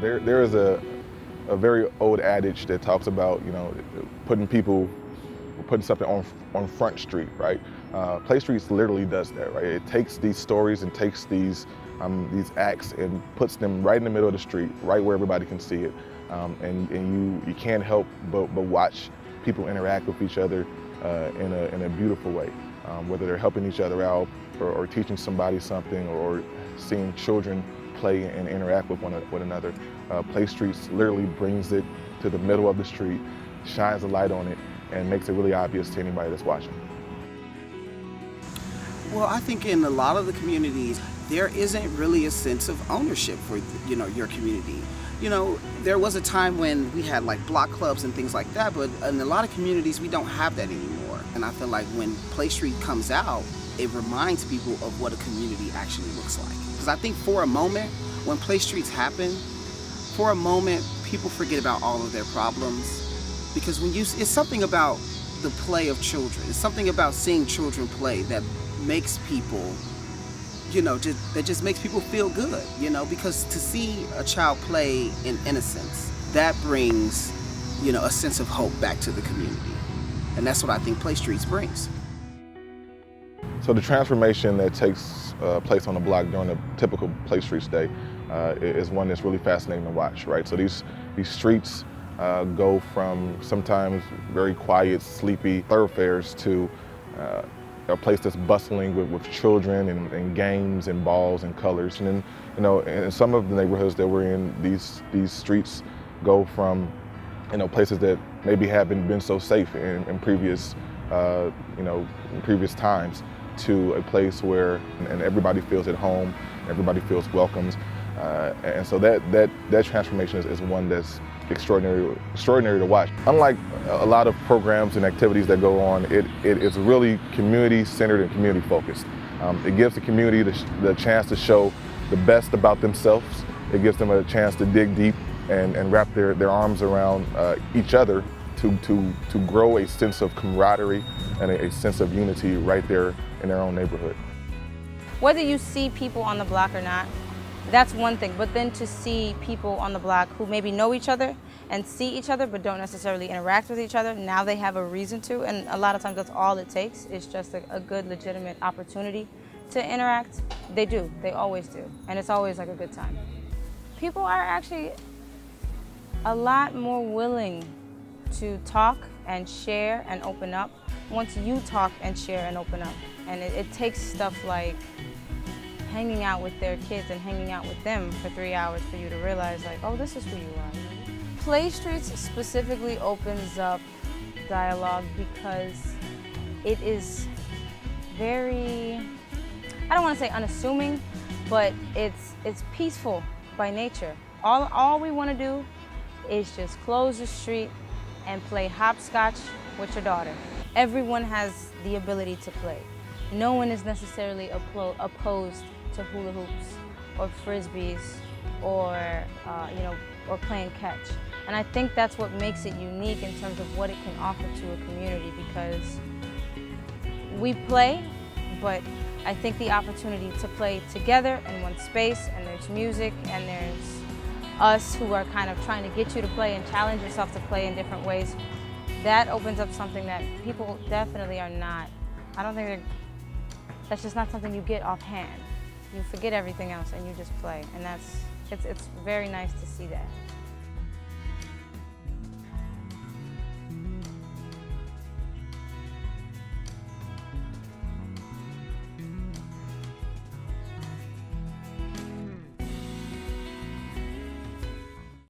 There is a very old adage that talks about, putting something on Front Street, right? PlayStreets literally does that, right? It takes these stories and takes these acts and puts them right in the middle of the street, right where everybody can see it, and you can't help but watch people interact with each other in a beautiful way, whether they're helping each other out or teaching somebody something or seeing children play and interact with one another. PlayStreets literally brings it to the middle of the street, shines a light on it, and makes it really obvious to anybody that's watching. Well, I think in a lot of the communities, there isn't really a sense of ownership for, your community. There was a time when we had like block clubs and things like that, but in a lot of communities, we don't have that anymore. And I feel like when Play Street comes out, it reminds people of what a community actually looks like. Because I think for a moment, when Play Streets happen, for a moment, people forget about all of their problems. Because it's something about the play of children. It's something about seeing children play that makes people, that just makes people feel good, because to see a child play in innocence, that brings, a sense of hope back to the community. And that's what I think Play Streets brings. So the transformation that takes place on the block during a typical Play Streets day is one that's really fascinating to watch, right? So these streets go from sometimes very quiet, sleepy thoroughfares to a place that's bustling with children and games and balls and colors. And then, in some of the neighborhoods that we're in, these streets go from, places that maybe haven't been so safe in previous, in previous times, to a place where and everybody feels at home, everybody feels welcomed. And so that transformation is one that's extraordinary to watch. Unlike a lot of programs and activities that go on, it is really community-centered and community-focused. It gives the community the chance to show the best about themselves. It gives them a chance to dig deep and wrap their arms around each other to grow a sense of camaraderie and a sense of unity right there in their own neighborhood. Whether you see people on the block or not, that's one thing, but then to see people on the block who maybe know each other and see each other but don't necessarily interact with each other, now they have a reason to, and a lot of times that's all it takes, is just a good legitimate opportunity to interact. They do, they always do, and it's always like a good time. People are actually a lot more willing to talk and share and open up once you talk and share and open up. And it takes stuff like hanging out with their kids and hanging out with them for 3 hours for you to realize, like, oh, this is who you are. Play Streets specifically opens up dialogue because it is very, I don't want to say unassuming, but it's peaceful by nature. All we want to do is just close the street and play hopscotch with your daughter. Everyone has the ability to play. No one is necessarily opposed to hula hoops or frisbees or or playing catch. And I think that's what makes it unique in terms of what it can offer to a community, because we play, but I think the opportunity to play together in one space, and there's music and there's us who are kind of trying to get you to play and challenge yourself to play in different ways, that opens up something that people definitely are not. I don't think that's just not something you get offhand. You forget everything else and you just play, and it's very nice to see that.